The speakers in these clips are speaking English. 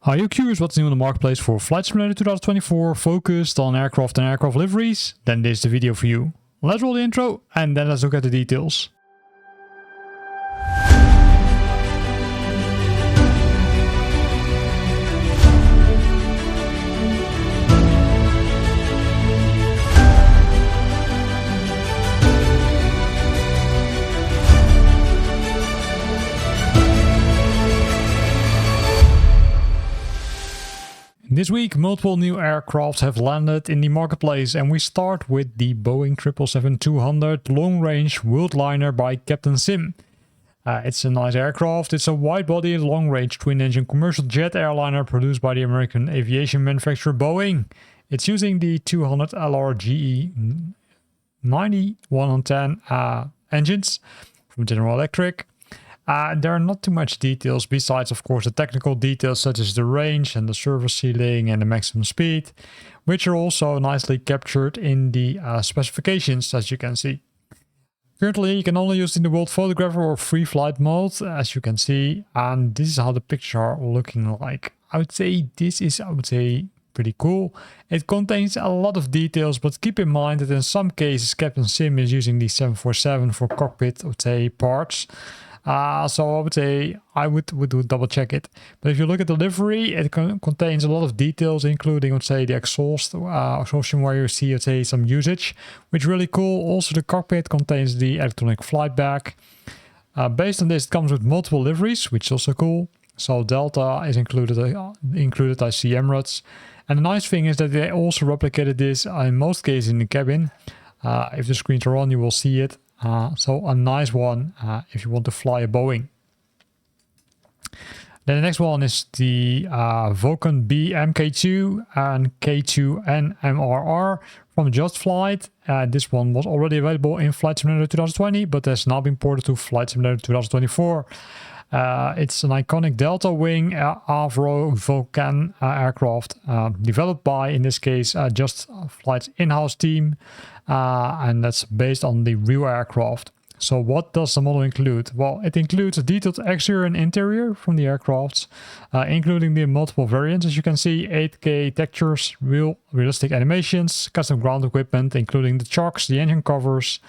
Are you curious what's new in the marketplace for Flight Simulator 2024 focused on aircraft and aircraft liveries? Then this is the video for you. Let's roll the intro and then let's look at the details. This week, multiple new aircrafts have landed in the marketplace, and we start with the Boeing 777-200 long-range worldliner by Captain Sim. It's a nice aircraft. It's a wide-body, long-range twin-engine commercial jet airliner produced by the American aviation manufacturer Boeing. It's using the 200 LRGE 9110 engines from General Electric. There are not too much details besides, of course, the technical details such as the range and the service ceiling and the maximum speed, which are also nicely captured in the specifications, as you can see. Currently, you can only use it in the world photographer or free flight mode, as you can see, and this is how the pictures are looking like. I would say this is, pretty cool. It contains a lot of details, but keep in mind that in some cases, Captain Sim is using the 747 for cockpit, parts. So I would say I would double check it. But if you look at the livery, it contains a lot of details, including, the exhaust option where you see, some usage, which is really cool. Also, the cockpit contains the electronic flight bag. Based on this, it comes with multiple liveries, which is also cool. So Delta is included. I see Emirates. And the nice thing is that they also replicated this in most cases in the cabin. If the screens are on, you will see it. So a nice one if you want to fly a Boeing. Then the next one is the Vulcan B MK2 and K2 NMRR from Just Flight. This one was already available in Flight Simulator 2020, but has now been ported to Flight Simulator 2024. It's an iconic Delta Wing Avro Vulcan aircraft developed by, in this case, Just Flight's in-house team, and that's based on the real aircraft. So what does the model include? Well, it includes a detailed exterior and interior from the aircrafts, including the multiple variants, as you can see, 8K textures, realistic animations, custom ground equipment, including the chocks, the engine covers,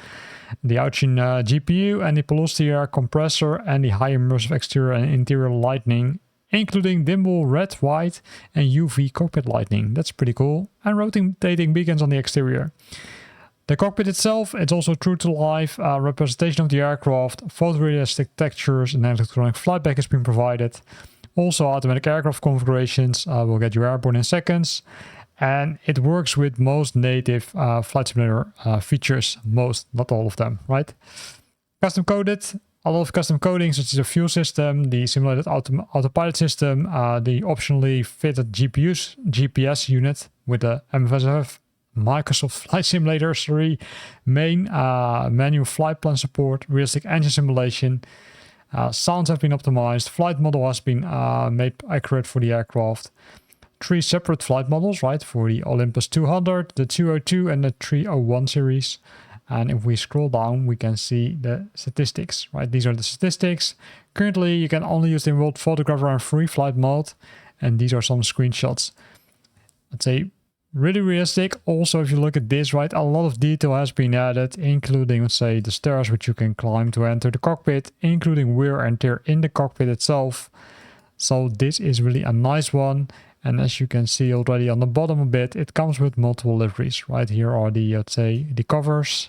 the Ouchin GPU and the Velocity air compressor, and the high immersive exterior and interior lighting, including dimmable red, white and UV cockpit lighting. That's pretty cool. And rotating beacons on the exterior. The cockpit itself, it's also true to life representation of the aircraft, photorealistic textures, and electronic flight bag has been provided. Also automatic aircraft configurations will get you airborne in seconds. And it works with most native Flight Simulator features, not all of them, right? Custom coded, a lot of custom coding, such as a fuel system, the simulated autopilot system, the optionally fitted GPS unit with the MSFF Microsoft Flight Simulator 3 main menu flight plan support, realistic engine simulation. Sounds have been optimized, flight model has been made accurate for the aircraft. 3 separate flight models, right, for the Olympus 200, the 202 and the 301 series. And if we scroll down, we can see the statistics, right? These are the statistics. Currently, you can only use the world photographer and free flight mode. And these are some screenshots. I'd say really realistic. Also, if you look at this, right, a lot of detail has been added, including, the stairs which you can climb to enter the cockpit, including wear and tear in the cockpit itself. So this is really a nice one. And as you can see already on the bottom a bit, it comes with multiple liveries. Right here are the, the covers.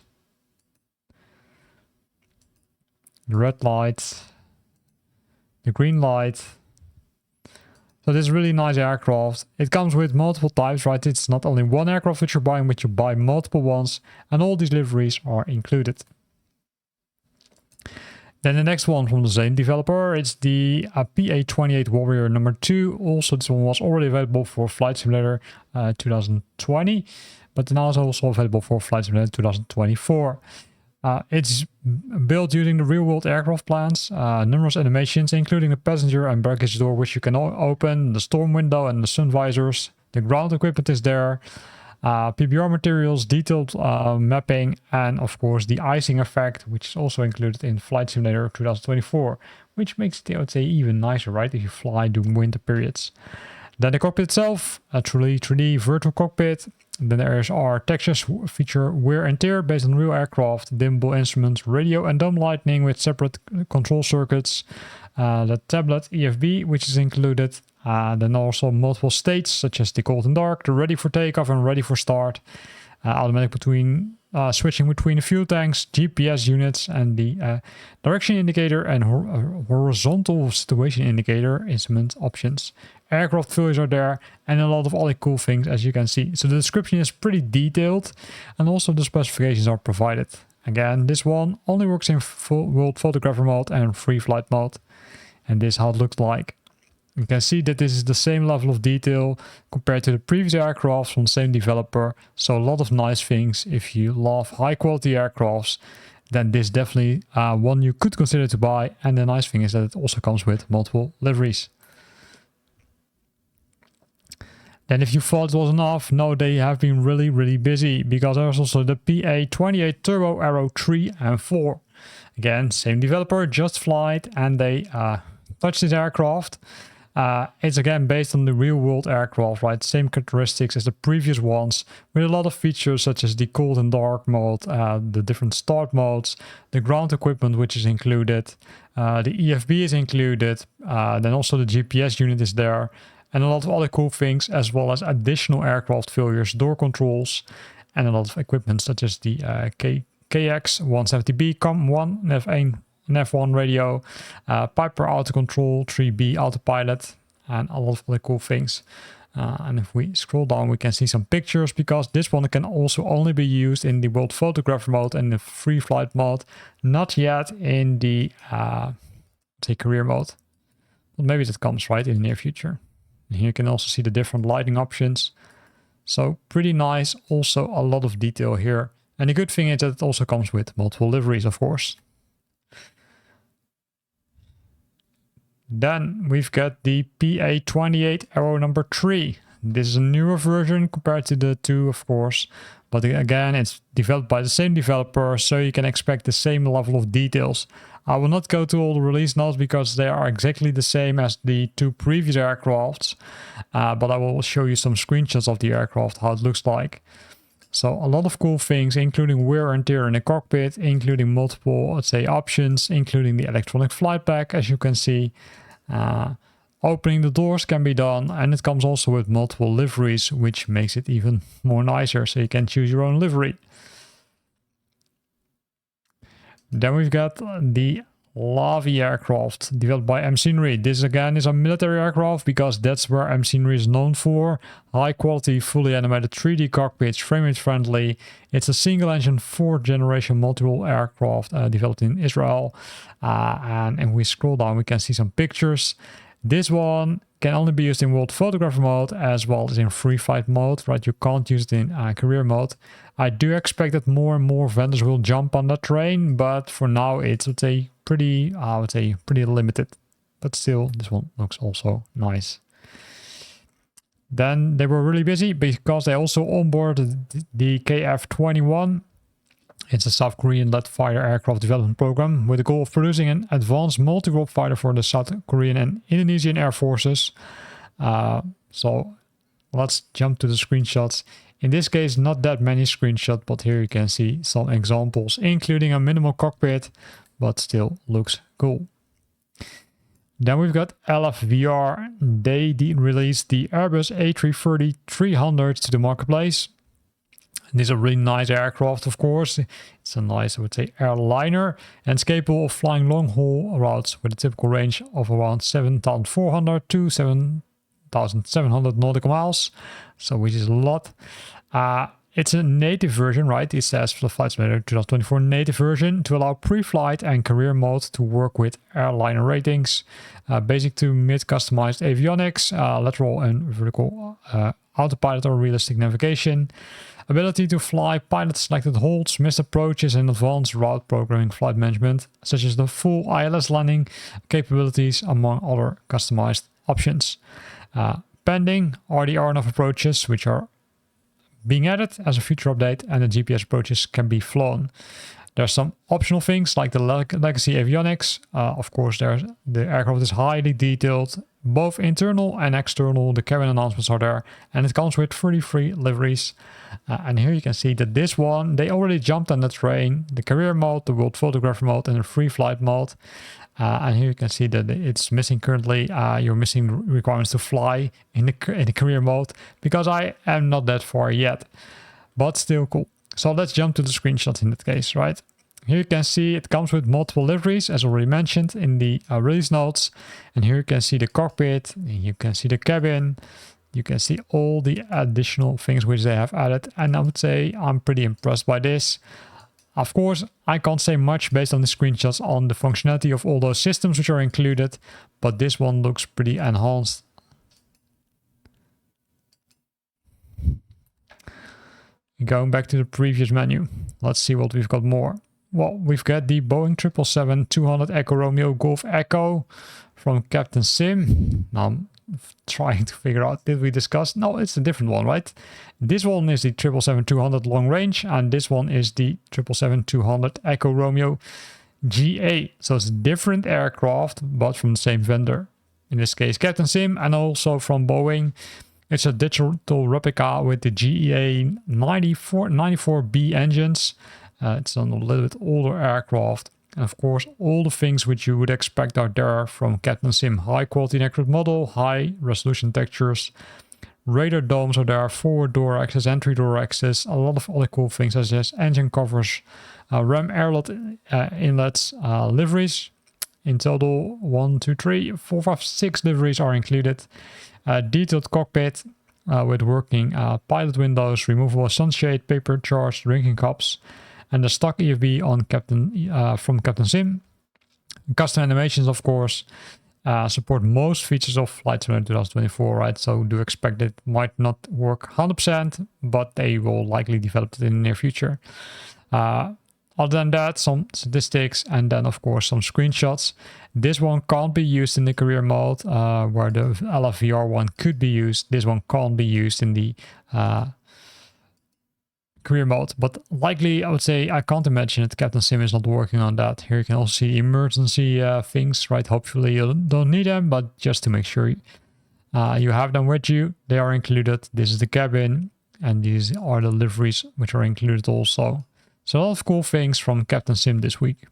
The red light. The green light. So this is really nice aircraft. It comes with multiple types, right? It's not only one aircraft which you're buying, but you buy multiple ones. And all these liveries are included. Then the next one from the same developer, it's the PA-28 Warrior number 2. Also, this one was already available for Flight Simulator 2020, but now it's also available for Flight Simulator 2024. It's built using the real-world aircraft plans, numerous animations, including the passenger and baggage door, which you can open, the storm window and the sun visors. The ground equipment is there. PBR materials, detailed mapping, and of course the icing effect, which is also included in Flight Simulator 2024, which makes it, I would say, even nicer, right, if you fly during winter periods. Then the cockpit itself, a truly 3D virtual cockpit. Then there's our textures feature wear and tear based on real aircraft, dimmable instruments, radio and dome lighting with separate control circuits, the tablet EFB which is included, then also multiple states such as the cold and dark, the ready for takeoff and ready for start, automatic switching between the fuel tanks, GPS units, and the direction indicator and horizontal situation indicator instrument options. Aircraft failures are there, and a lot of other cool things, as you can see. So the description is pretty detailed, and also the specifications are provided. Again, this one only works in full world photographer mode and free flight mode, and this is how it looks like. You can see that this is the same level of detail compared to the previous aircraft from the same developer. So a lot of nice things. If you love high quality aircrafts, then this is definitely one you could consider to buy. And the nice thing is that it also comes with multiple liveries. Then if you thought it was enough, no, they have been really busy, because there's also the PA28 Turbo Aero 3 and 4. Again, same developer, Just Flight, and they touched this aircraft. It's again based on the real world aircraft, right? Same characteristics as the previous ones, with a lot of features such as the cold and dark mode, the different start modes, the ground equipment which is included, the EFB is included, then also the GPS unit is there, and a lot of other cool things, as well as additional aircraft failures, door controls, and a lot of equipment such as the KX170B COM1 F1 radio, Piper auto control, 3B autopilot, and a lot of other cool things. And if we scroll down, we can see some pictures, because this one can also only be used in the world photographer mode and the free flight mode, not yet in the career mode. But maybe that comes right in the near future. And here you can also see the different lighting options. So pretty nice. Also a lot of detail here. And the good thing is that it also comes with multiple liveries, of course. Then we've got the PA28 Aero number 3. This is a newer version compared to the 2, of course. But again, it's developed by the same developer, so you can expect the same level of details. I will not go to all the release notes because they are exactly the same as the 2 previous aircrafts. But I will show you some screenshots of the aircraft, how it looks like. So a lot of cool things, including wear and tear in the cockpit, including multiple, let's say, options, including the electronic flight pack, as you can see. Opening the doors can be done, and it comes also with multiple liveries, which makes it even more nicer, so you can choose your own livery. Then we've got the Lavi aircraft developed by Machinery. This again is a military aircraft, because that's where Machinery is known for. High quality, fully animated 3D cockpits, frame rate friendly. It's a single engine 4th generation multi-role aircraft developed in Israel. And if we scroll down, we can see some pictures. This one can only be used in world photographer mode as well as in free flight mode, right? You can't use it in career mode. I do expect that more and more vendors will jump on that train, but for now it's pretty limited. But still, this one looks also nice. Then they were really busy because they also onboarded the KF-21. It's a South Korean-led fighter aircraft development program with the goal of producing an advanced multi-role fighter for the South Korean and Indonesian air forces. So let's jump to the screenshots. In this case, not that many screenshots, but here you can see some examples, including a minimal cockpit, but still looks cool. Then we've got LFVR. They released the Airbus A340 300 to the marketplace. This is a really nice aircraft, of course. It's a nice, I would say, airliner, and it's capable of flying long-haul routes with a typical range of around 7,400 to 7,700 nautical miles, so which is a lot. It's a native version, right? It says for the Flight Simulator 2024 native version to allow pre-flight and career mode to work with airliner ratings, basic to mid-customized avionics, lateral and vertical autopilot or realistic navigation, ability to fly pilot selected holds, missed approaches, and advanced route programming flight management, such as the full ILS landing capabilities, among other customized options. Pending are the RNAV approaches, which are being added as a future update, and the GPS approaches can be flown. There's some optional things like the legacy avionics. Of course, the aircraft is highly detailed, both internal and external. The cabin announcements are there, and it comes with 33 liveries. And here you can see that this one, they already jumped on the train, the career mode, the world photographer mode, and the free flight mode. And here you can see that it's missing currently. You're missing requirements to fly in the career mode, because I am not that far yet, but still cool. So let's jump to the screenshots in that case, right? Here you can see it comes with multiple liveries, as already mentioned in the release notes. And here you can see the cockpit, you can see the cabin, you can see all the additional things which they have added. And I would say I'm pretty impressed by this. Of course, I can't say much based on the screenshots on the functionality of all those systems which are included, but this one looks pretty enhanced. Going back to the previous menu, let's see what we've got more. Well, we've got the Boeing 777-200 Echo Romeo Golf Echo from Captain Sim. Now I'm trying to figure out, did we discuss? No, it's a different one, right? This one is the 777-200 long range, and this one is the 777-200 Echo Romeo GA. So it's a different aircraft, but from the same vendor. In this case, Captain Sim, and also from Boeing. It's a digital replica with the GEA 94B engines. It's on a little bit older aircraft. And of course, all the things which you would expect out there from Captain Sim. High quality and accurate model, high resolution textures. Radar domes are there, forward door access, entry door access. A lot of other cool things such as engine covers, ram airlock inlets, liveries. In total, 1, 2, 3, 4, 5, 6 liveries are included. Detailed cockpit with working pilot windows, removable sunshade, paper charged drinking cups, and the stock EFB on from Captain Sim. Custom animations, of course, support most features of Flight Simulator 2024, right? So do expect it might not work 100%, but they will likely develop it in the near future. Other than that, some statistics, and then of course some screenshots. This one can't be used in the career mode, where the LFVR one could be used. This one can't be used in the career mode, but likely I would say I can't imagine that Captain Sim is not working on that. Here you can also see emergency things, right? Hopefully you don't need them, but just to make sure you have them with you, they are included. This is the cabin, and these are the liveries which are included also. So a lot of cool things from Captain Sim this week.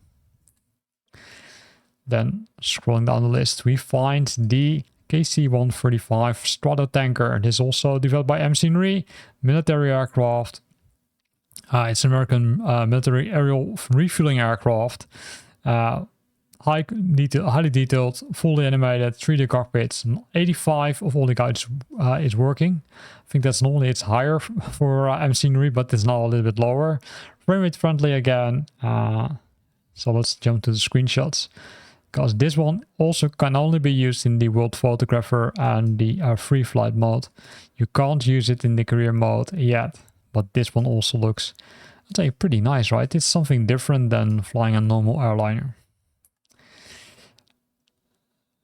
Then scrolling down the list, we find the KC-135 Stratotanker. This is also developed by MC military aircraft. It's an American military aerial refueling aircraft. Highly detailed, fully animated 3D cockpits. 85 of all the guides is working. I think that's normally it's higher for MC, but it's now a little bit lower. Frame rate friendly again. So let's jump to the screenshots, because this one also can only be used in the world photographer and the free flight mode. You can't use it in the career mode yet, but this one also looks, I'd say, pretty nice, right? It's something different than flying a normal airliner.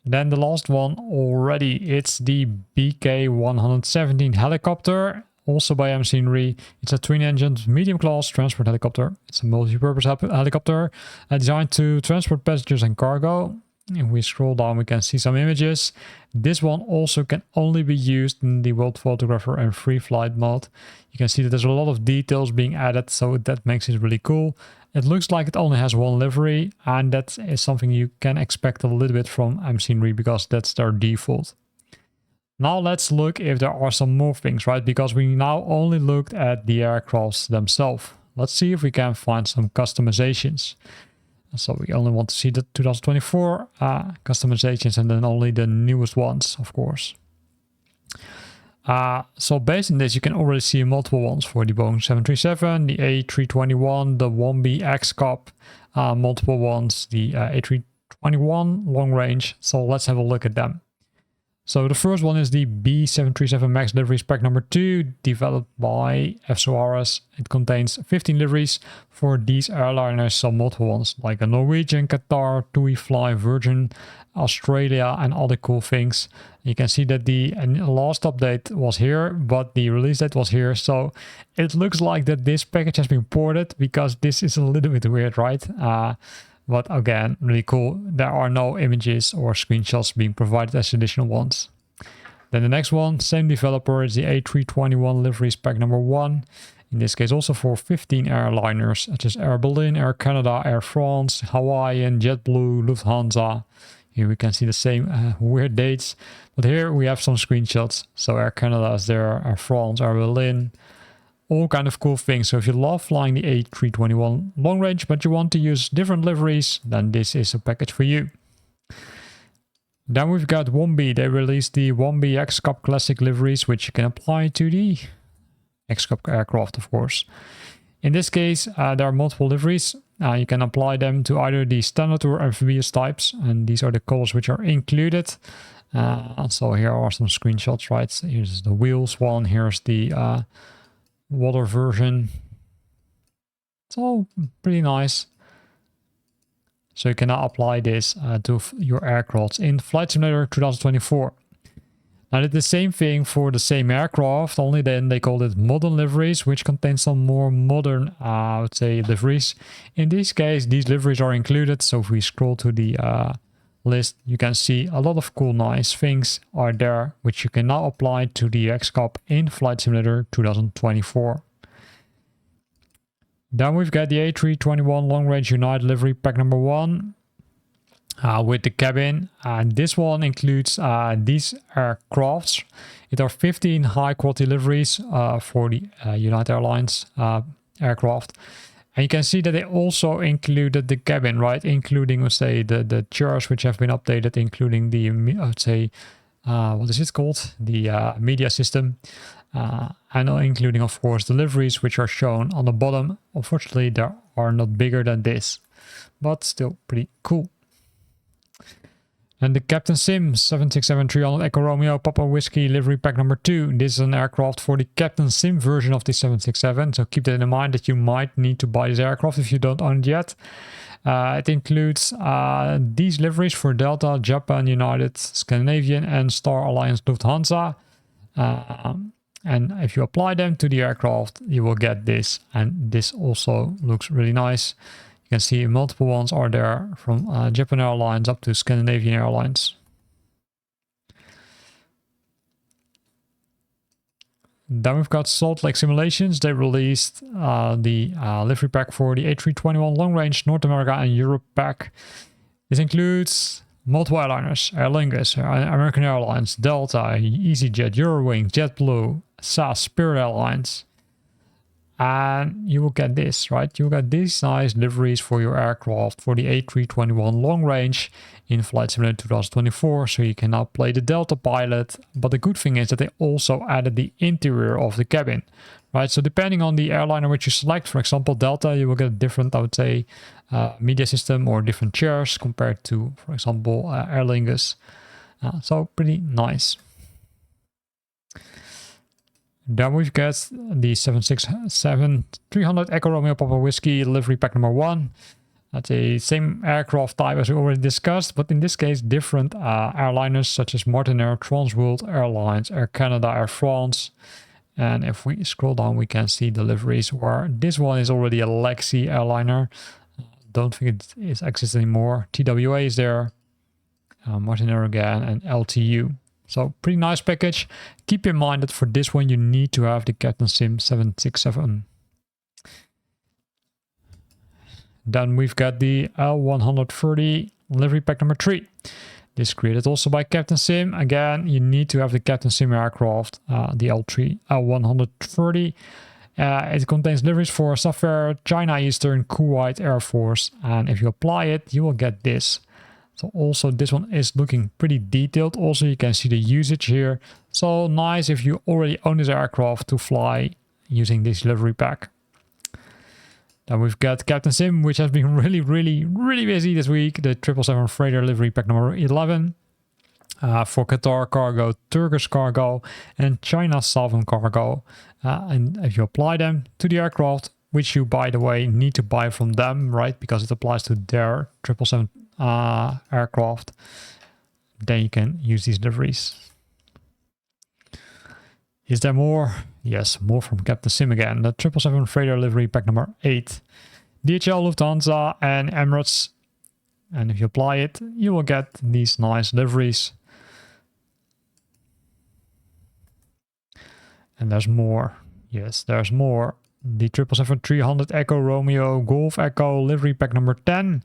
Then the last one already, it's the BK-117 helicopter, also by MC. It's a twin-engine medium-class transport helicopter. It's a multi-purpose helicopter designed to transport passengers and cargo. If we scroll down, we can see some images. This one also can only be used in the world photographer and free flight mode. You can see that there's a lot of details being added, so that makes it really cool. It looks like it only has one livery, and that is something you can expect a little bit from MC because that's their default. Now let's look if there are some more things, right? Because we now only looked at the aircrafts themselves. Let's see if we can find some customizations. So we only want to see the 2024 customizations, and then only the newest ones, of course. So based on this, you can already see multiple ones for the Boeing 737, the A321, the 1B X-Cup, multiple ones, the A321 long range. So let's have a look at them. So the first one is the B737 MAX livery spec number 2, developed by FSORS. It contains 15 liveries for these airliners, so multiple ones like a Norwegian, Qatar, TUI Fly, Virgin, Australia, and other cool things. You can see that the last update was here, but the release date was here. So it looks like that this package has been ported, because this is a little bit weird, right? But again, really cool. There are no images or screenshots being provided as additional ones. Then the next one, same developer, is the A321 liveries pack number 1. In this case also for 15 airliners, such as Air Berlin, Air Canada, Air France, Hawaiian, JetBlue, Lufthansa. Here we can see the same weird dates. But here we have some screenshots. So Air Canada is there, Air France, Air Berlin. All kind of cool things. So if you love flying the A321 long range, but you want to use different liveries, then this is a package for you. Then we've got Wombi. They released the Wombi X-Cup Classic liveries, which you can apply to the X-Cup aircraft, of course. In this case, there are multiple liveries. You can apply them to either the standard or amphibious types, and these are the colors which are included. So here are some screenshots, right? So here's the wheels one, here's the water version. It's all pretty nice. So you can now apply this to your aircraft in Flight Simulator 2024. Now, I did the same thing for the same aircraft, only then they called it modern liveries, which contains some more modern, I would say, liveries. In this case, these liveries are included. So if we scroll to the list, you can see a lot of cool, nice things are there, which you can now apply to the X-Cup in Flight Simulator 2024. Then we've got the A321 Long Range United livery pack number 1 with the cabin. And this one includes these aircrafts. It are 15 high quality liveries for the United Airlines aircraft. And you can see that they also included the cabin, right? Including, let's say, the chairs which have been updated, including the, I would say, what is it called? The media system. And including, of course, the liveries which are shown on the bottom. Unfortunately, they are not bigger than this, but still pretty cool. And the Captain Sim 767-300 Echo Romeo Papa Whiskey livery pack number 2. This is an aircraft for the Captain Sim version of the 767. So keep that in mind that you might need to buy this aircraft if you don't own it yet. It includes these liveries for Delta, Japan, United, Scandinavian, and Star Alliance Lufthansa. And if you apply them to the aircraft, you will get this. And this also looks really nice. You can see multiple ones are there from Japan Airlines up to Scandinavian Airlines. Then we've got Salt Lake Simulations. They released the livery pack for the A321 Long Range North America and Europe pack. This includes multiple airliners: Aer Lingus, American Airlines, Delta, EasyJet, Eurowings, JetBlue, SAS, Spirit Airlines. And you will get this, right? You will get these nice liveries for your aircraft for the A321 Long Range in Flight Simulator 2024. So you can now play the Delta pilot. But the good thing is that they also added the interior of the cabin, right? So depending on the airliner which you select, for example, Delta, you will get a different, I would say, media system or different chairs compared to, for example, Aer Lingus. So pretty nice. Then we've got the 767-300 Echo Romeo Papa Whiskey livery pack number 1. That's the same aircraft type as we already discussed, but in this case different airliners such as Martinair, Transworld Airlines, Air Canada, Air France. And if we scroll down, we can see the liveries where this one is already a Lexi airliner. Don't think it exists anymore. TWA is there, Martinair again, and LTU. So pretty nice package. Keep in mind that for this one you need to have the Captain Sim 767. Then we've got the L130 livery pack number 3. This created also by Captain Sim. Again, you need to have the Captain Sim aircraft, the L130. It contains liveries for Safar, China Eastern, Kuwait Air Force. And if you apply it, you will get this. So also this one is looking pretty detailed. Also, you can see the usage here. So nice if you already own this aircraft to fly using this livery pack. Then we've got Captain Sim, which has been really busy this week. The 777 Freighter livery pack number 11. For Qatar Cargo, Turkish Cargo, and China Southern Cargo. And if you apply them to the aircraft, which you, by the way, need to buy from them, right? Because it applies to their 777 aircraft, then you can use these liveries. Is there more? Yes, more from Captain Sim again. The 777 Freighter livery pack number 8. DHL, Lufthansa, and Emirates And if you apply it, you will get these nice liveries. And there's more. Yes, there's more. The 777-300 Echo Romeo Golf Echo livery pack number 10.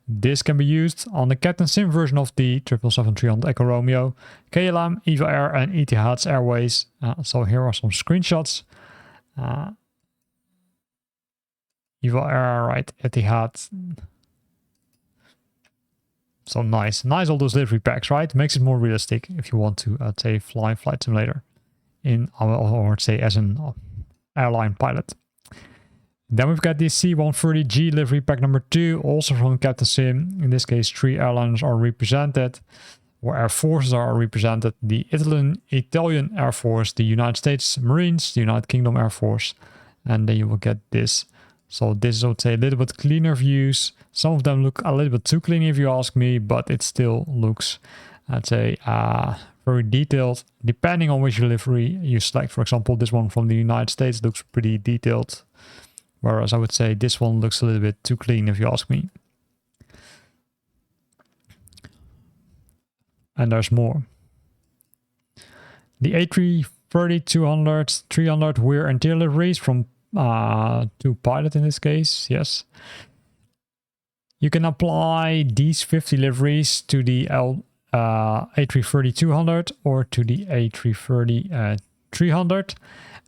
This can be used on the Captain Sim version of the 777-300 Echo Romeo, KLM, EVA Air and Etihad's Airways. So here are some screenshots. EVA Air, right, Etihad. So nice. Nice all those livery packs, right? Makes it more realistic if you want to, say, fly Flight Simulator. Or say as an airline pilot. Then we've got the C-130G livery pack number 2, also from Captain Sim. In this case, 3 airliners are represented, or air forces are represented. The Italian Air Force, the United States Marines, the United Kingdom Air Force, and then you will get this. So this is, I would say, a little bit cleaner views. Some of them look a little bit too clean if you ask me, but it still looks, I'd say, very detailed, depending on which livery you select. For example, this one from the United States looks pretty detailed, whereas I would say this one looks a little bit too clean if you ask me. And there's more. The A340, 200, 300 rear and tail liveries from to pilot in this case, yes. You can apply these 50 liveries to the A330-200 or to the A330-300,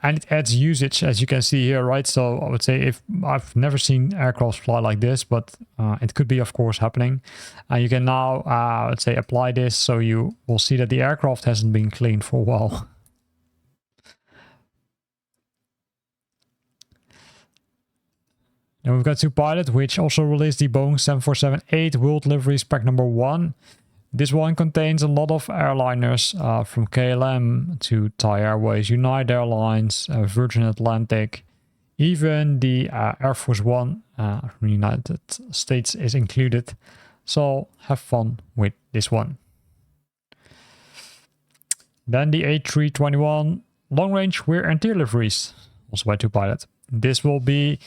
and it adds usage, as you can see here, right? So I would say, if I've never seen aircraft fly like this, but it could be, of course, happening. And you can now, let's say, apply this, so you will see that the aircraft hasn't been cleaned for a while. Then we've got ToPilot, which also released the Boeing 747-8 World Liveries pack number 1. This one contains a lot of airliners from KLM to Thai Airways, United Airlines, Virgin Atlantic, even the Air Force One from the United States is included. So have fun with this one. Then the A321 long range rear and tail liveries, also by ToPilot. This will be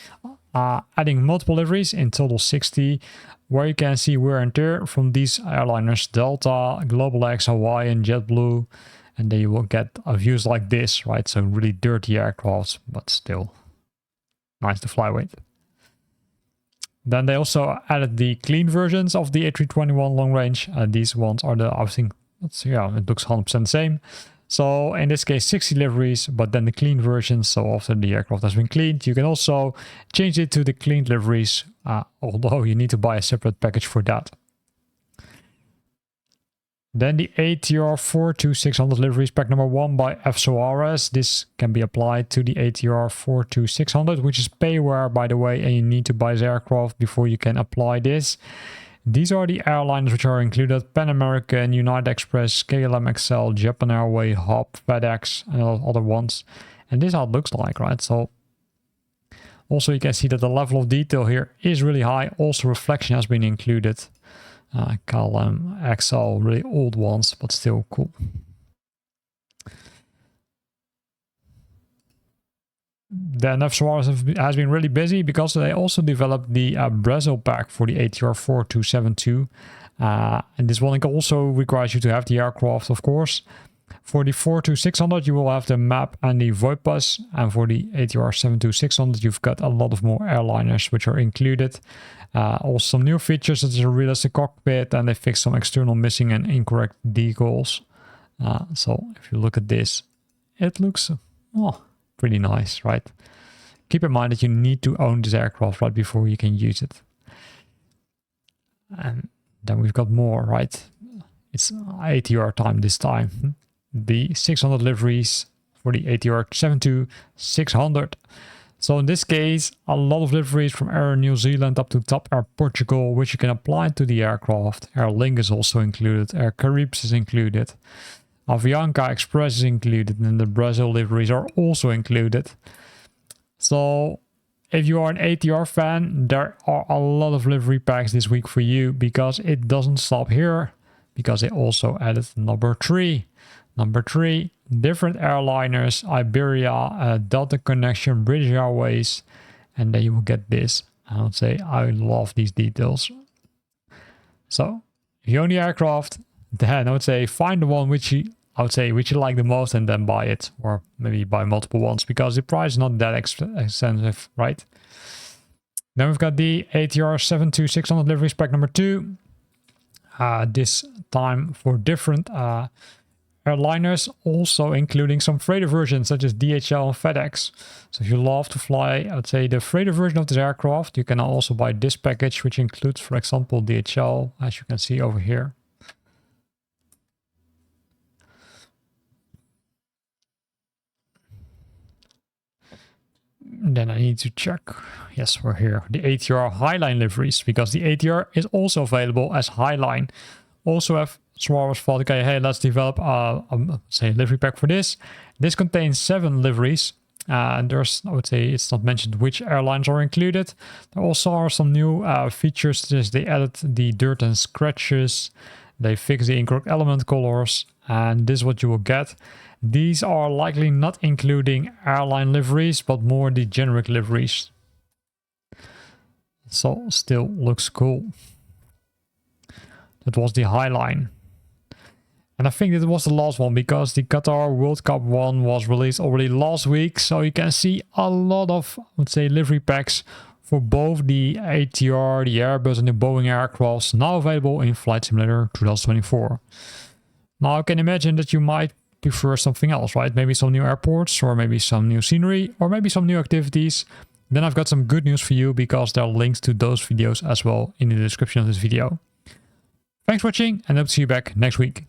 adding multiple liveries, in total 60, where you can see wear and tear from these airliners: Delta, Global X, Hawaiian, JetBlue, and then you will get views like this, right? So really dirty aircrafts, but still nice to fly with. Then they also added the clean versions of the A321 long range. These ones are I think, it looks 100% the same. So in this case, 60 liveries, but then the clean version. So after the aircraft has been cleaned, you can also change it to the cleaned liveries, although you need to buy a separate package for that. Then the ATR 42600 liveries pack number 1 by FSORS. This can be applied to the ATR 42600, which is payware, by the way, and you need to buy the aircraft before you can apply this. These are the airlines which are included: Pan American, United Express, KLM XL, Japan Airways, Hop, FedEx, and other ones. And this is how it looks like, right? So also you can see that the level of detail here is really high. Also reflection has been included. KLM XL, really old ones, but still cool. Then FSORS has been really busy because they also developed the Brazil pack for the ATR 4272. And this one also requires you to have the aircraft, of course. For the 42600, you will have the map and the VoIP bus. And for the ATR 72600, you've got a lot of more airliners which are included. Also some new features such as a realistic cockpit, and they fixed some external missing and incorrect decals. So if you look at this, it looks pretty nice, right? Keep in mind that you need to own this aircraft right before you can use it. And then we've got more, right? It's ATR time this time. The 600 liveries for the ATR 72600. So in this case, a lot of liveries from Air New Zealand up to Top Air Portugal, which you can apply to the aircraft. Air Link is also included. Air Caribs is included. Avianca Express is included, and the Brazil liveries are also included. So if you are an ATR fan, there are a lot of livery packs this week for you, because it doesn't stop here, because they also added number 3. Number 3, different airliners: Iberia, Delta Connection, British Airways, and then you will get this. I would say I love these details. So if you own the aircraft, then I would say find the one which you like the most and then buy it, or maybe buy multiple ones because the price is not that expensive, right? Then we've got the ATR 72600 livery spec number 2. This time for different airliners, also including some freighter versions such as DHL and FedEx. So if you love to fly, I would say, the freighter version of this aircraft, you can also buy this package, which includes, for example, DHL, as you can see over here. Then I need to check. Yes, we're here. The ATR Highline liveries, because the ATR is also available as Highline. Also have Swarmers thought, okay, hey, let's develop a livery pack for this. This contains 7 liveries. There's, I would say, it's not mentioned which airlines are included. There also are some new features, such as they added the dirt and scratches. They fixed the incorrect element colors, and this is what you will get. These are likely not including airline liveries, but more the generic liveries. So still looks cool. That was the Highline. And I think that was the last one, because the Qatar World Cup one was released already last week. So you can see a lot of, I would say, livery packs for both the ATR, the Airbus and the Boeing aircrafts now available in Flight Simulator 2024. Now I can imagine that you might prefer something else, right? Maybe some new airports, or maybe some new scenery, or maybe some new activities. Then I've got some good news for you, because there are links to those videos as well in the description of this video. Thanks for watching, and I hope to see you back next week.